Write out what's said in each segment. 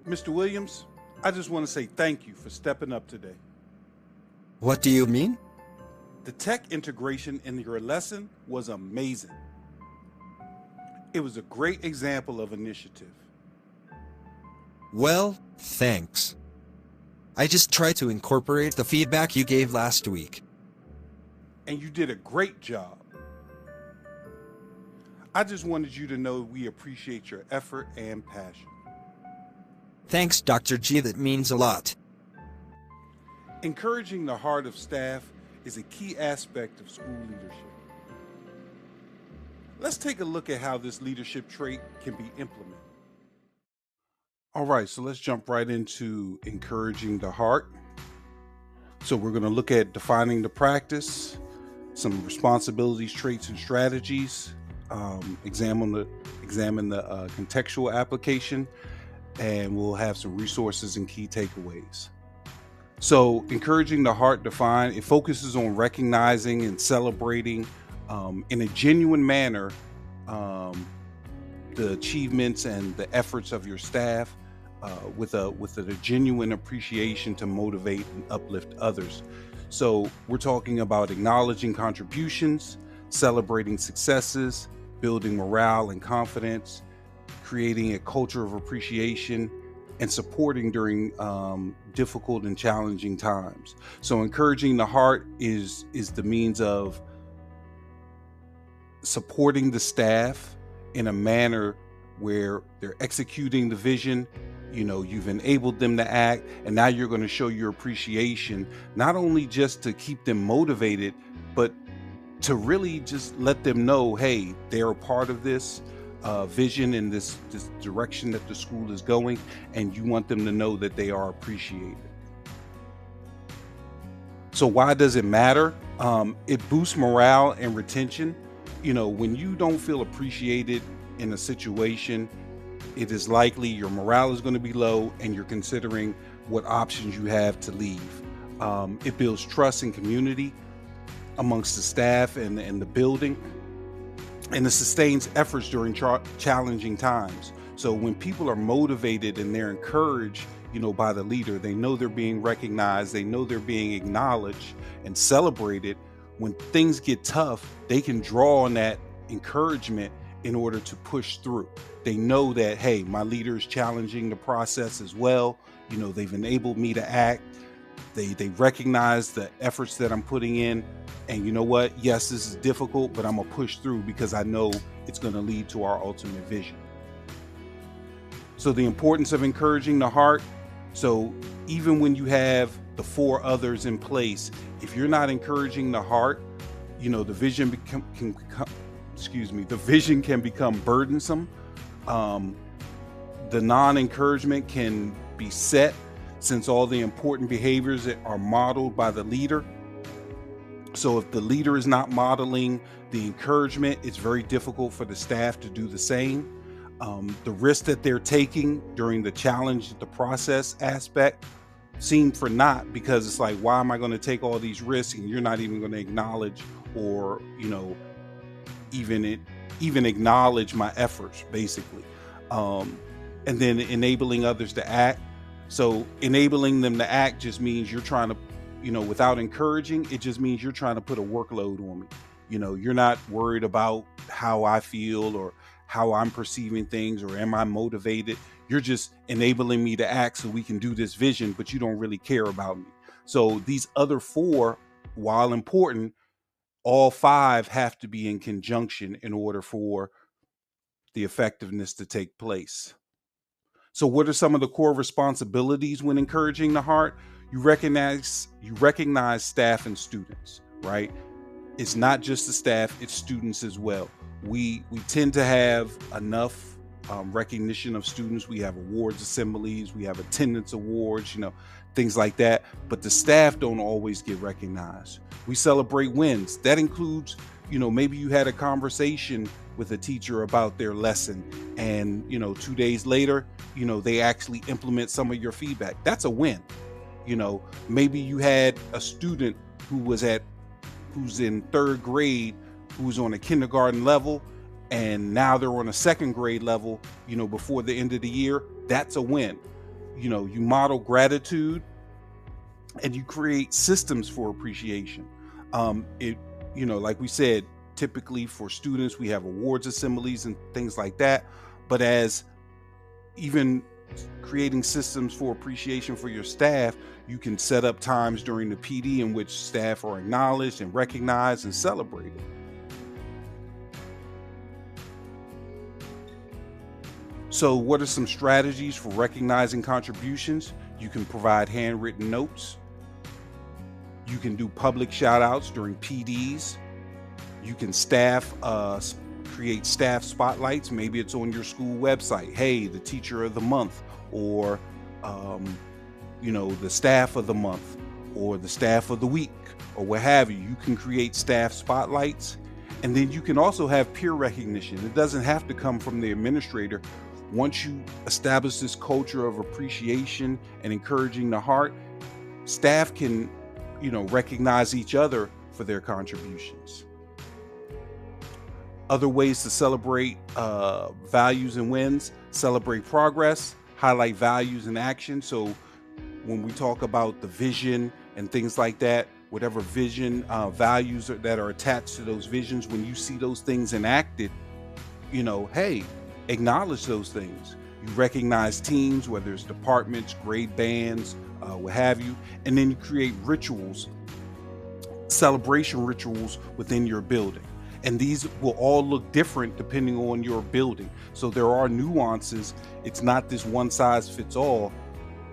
Mr. Williams, I just want to say thank you for stepping up today. What do you mean? The tech integration in your lesson was amazing. It was a great example of initiative. Well, thanks. I just tried to incorporate the feedback you gave last week. And you did a great job. I just wanted you to know we appreciate your effort and passion. Thanks, Dr. G. That means a lot. Encouraging the heart of staff is a key aspect of school leadership. Let's take a look at how this leadership trait can be implemented. All right, so let's jump right into encouraging the heart. So we're going to look at defining the practice, some responsibilities, traits, and strategies, examine the contextual application, and we'll have some resources and key takeaways. So encouraging the heart defined, it focuses on recognizing and celebrating in a genuine manner the achievements and the efforts of your staff with a genuine appreciation to motivate and uplift others. So we're talking about acknowledging contributions, celebrating successes, building morale and confidence, creating a culture of appreciation, and supporting during difficult and challenging times. So encouraging the heart is the means of supporting the staff in a manner where they're executing the vision. You know, you've enabled them to act, and now you're going to show your appreciation, not only just to keep them motivated, but to really just let them know, hey, they're a part of this vision and this direction that the school is going, and you want them to know that they are appreciated. So why does it matter? It boosts morale and retention. You know, when you don't feel appreciated in a situation, it is likely your morale is going to be low and you're considering what options you have to leave. It builds trust and community amongst the staff and the building, and it sustains efforts during challenging times. So when people are motivated and they're encouraged, you know, by the leader, they know they're being recognized, they know they're being acknowledged and celebrated. When things get tough, they can draw on that encouragement in order to push through. They know that, hey, my leader is challenging the process as well. You know, they've enabled me to act. They recognize the efforts that I'm putting in. And you know what? Yes, this is difficult, but I'm going to push through because I know it's going to lead to our ultimate vision. So the importance of encouraging the heart. So even when you have the four others in place, if you're not encouraging the heart, you know, the vision can become burdensome. The non-encouragement can be set, since all the important behaviors are modeled by the leader. So if the leader is not modeling the encouragement, it's very difficult for the staff to do the same. The risk that they're taking during the challenge, the process aspect, seem for naught, because it's like, why am I going to take all these risks and you're not even going to acknowledge or, you know, even acknowledge my efforts, basically. And then enabling others to act. So enabling them to act just means you're trying to, you know, without encouraging, it just means you're trying to put a workload on me. You know, you're not worried about how I feel or how I'm perceiving things or am I motivated. You're just enabling me to act so we can do this vision, but you don't really care about me. So these other four, while important, all five have to be in conjunction in order for the effectiveness to take place. So what are some of the core responsibilities when encouraging the heart? You recognize staff and students, right? It's not just the staff, it's students as well. We tend to have enough recognition of students. We have awards assemblies, we have attendance awards, you know, things like that. But the staff don't always get recognized. We celebrate wins. That includes, you know, maybe you had a conversation with a teacher about their lesson and, you know, 2 days later, you know, they actually implement some of your feedback. That's a win. You know, maybe you had a student who's in third grade, who's on a kindergarten level, and now they're on a second grade level, you know, before the end of the year. That's a win. you model gratitude, and you create systems for appreciation. It like we said, typically for students we have awards assemblies and things like that, but as even creating systems for appreciation for your staff, you can set up times during the PD in which staff are acknowledged and recognized and celebrated. So what are some strategies for recognizing contributions? You can provide handwritten notes. You can do public shout outs during PDs. You can create staff spotlights. Maybe it's on your school website. Hey, the teacher of the month, or the staff of the month, or the staff of the week, or what have you. You can create staff spotlights. And then you can also have peer recognition. It doesn't have to come from the administrator. Once you establish this culture of appreciation and encouraging the heart, staff can, recognize each other for their contributions. Other ways to celebrate values and wins: celebrate progress, highlight values and action. So when we talk about the vision and things like that, whatever vision, values that are attached to those visions, when you see those things enacted, hey, acknowledge those things. You recognize teams, whether it's departments, grade bands, what have you, and then you create rituals, celebration rituals within your building. And these will all look different depending on your building. So there are nuances. It's not this one size fits all.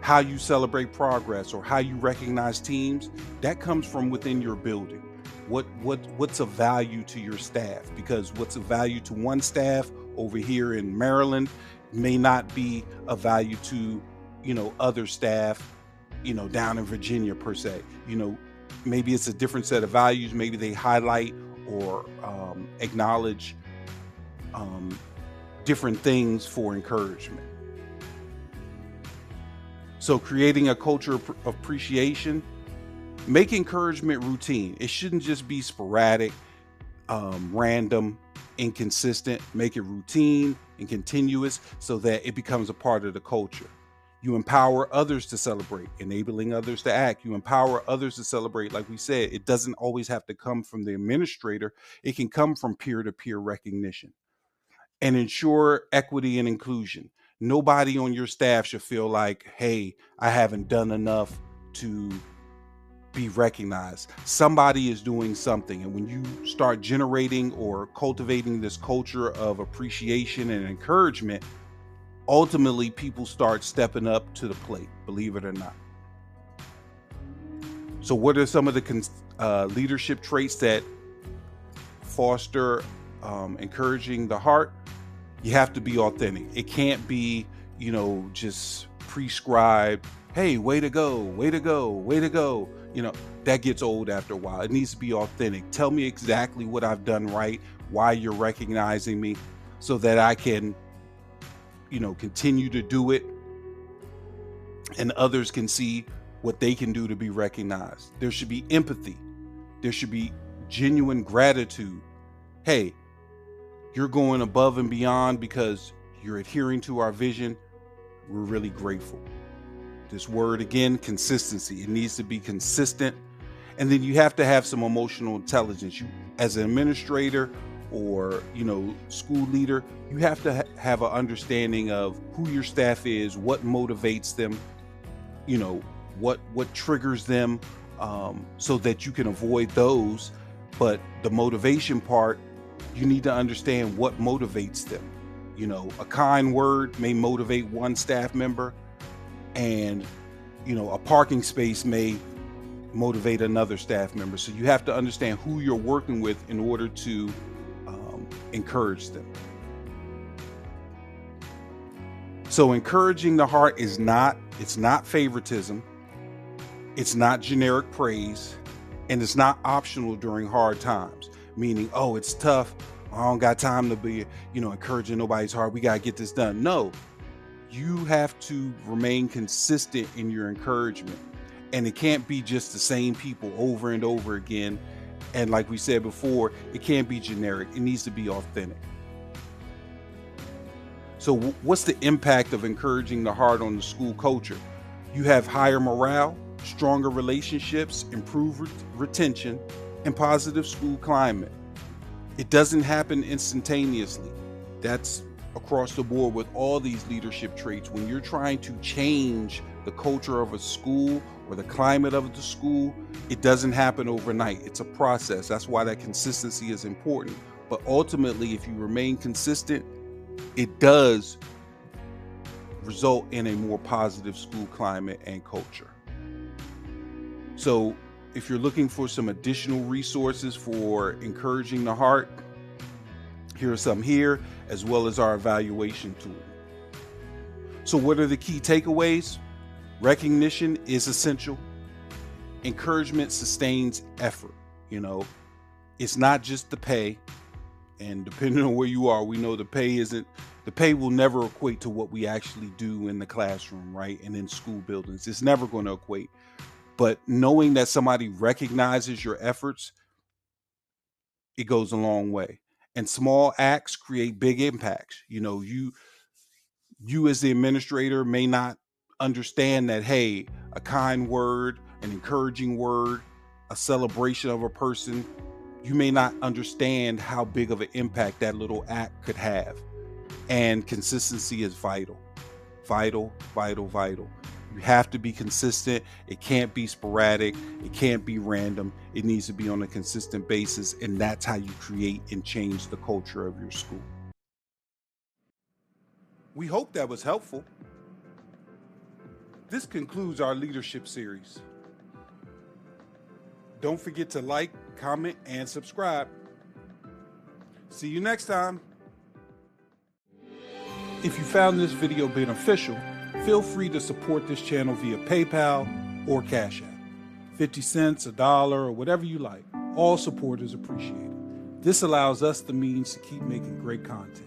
How you celebrate progress or how you recognize teams, that comes from within your building. What's of value to your staff? Because what's of value to one staff over here in Maryland may not be of value to, other staff, down in Virginia per se. Maybe it's a different set of values. Maybe they highlight or acknowledge different things for encouragement. So creating a culture of appreciation, make encouragement routine. It shouldn't just be sporadic, random, inconsistent. Make it routine and continuous so that it becomes a part of the culture. You empower others to celebrate, enabling others to act. You empower others to celebrate. Like we said, it doesn't always have to come from the administrator. It can come from peer-to-peer recognition. And ensure equity and inclusion. Nobody on your staff should feel like, hey, I haven't done enough to be recognized. Somebody is doing something. And when you start generating or cultivating this culture of appreciation and encouragement, ultimately people start stepping up to the plate, believe it or not. So what are some of the leadership traits that foster encouraging the heart? You have to be authentic. It can't be, just prescribed, hey, way to go, way to go, way to go. That gets old after a while. It needs to be authentic. Tell me exactly what I've done right, why you're recognizing me, so that I can, continue to do it, and others can see what they can do to be recognized. There should be empathy. There should be genuine gratitude. Hey, you're going above and beyond because you're adhering to our vision. We're really grateful. This word again, consistency. It needs to be consistent. And then you have to have some emotional intelligence. You, as an administrator or, school leader, you have to have an understanding of who your staff is, what motivates them, what triggers them, so that you can avoid those. But the motivation part, you need to understand what motivates them. A kind word may motivate one staff member, and, a parking space may motivate another staff member. So you have to understand who you're working with in order to encourage them. So encouraging the heart it's not favoritism. It's not generic praise, and it's not optional during hard times. Meaning, oh, it's tough. I don't got time to be, encouraging nobody's heart. We got to get this done. No, you have to remain consistent in your encouragement. And it can't be just the same people over and over again. And like we said before, it can't be generic. It needs to be authentic. So what's the impact of encouraging the heart on the school culture? You have higher morale, stronger relationships, improved retention, and positive school climate. It doesn't happen instantaneously. That's across the board with all these leadership traits. When you're trying to change the culture of a school or the climate of the school, it doesn't happen overnight. It's a process. That's why that consistency is important. But ultimately, if you remain consistent, it does result in a more positive school climate and culture. So if you're looking for some additional resources for encouraging the heart, here are some here, as well as our evaluation tool. So what are the key takeaways? Recognition is essential. Encouragement sustains effort. It's not just the pay. And depending on where you are, we know the pay will never equate to what we actually do in the classroom, right? And in school buildings, it's never going to equate. But knowing that somebody recognizes your efforts, it goes a long way. And small acts create big impacts. You as the administrator may not understand that, hey, a kind word, an encouraging word, a celebration of a person, you may not understand how big of an impact that little act could have. And consistency is vital. Vital, vital, vital. You have to be consistent. It can't be sporadic. It can't be random. It needs to be on a consistent basis. And that's how you create and change the culture of your school. We hope that was helpful. This concludes our leadership series. Don't forget to like, comment, and subscribe. See you next time. If you found this video beneficial, feel free to support this channel via PayPal or CashApp. 50 cents, $1, or whatever you like. All support is appreciated. This allows us the means to keep making great content.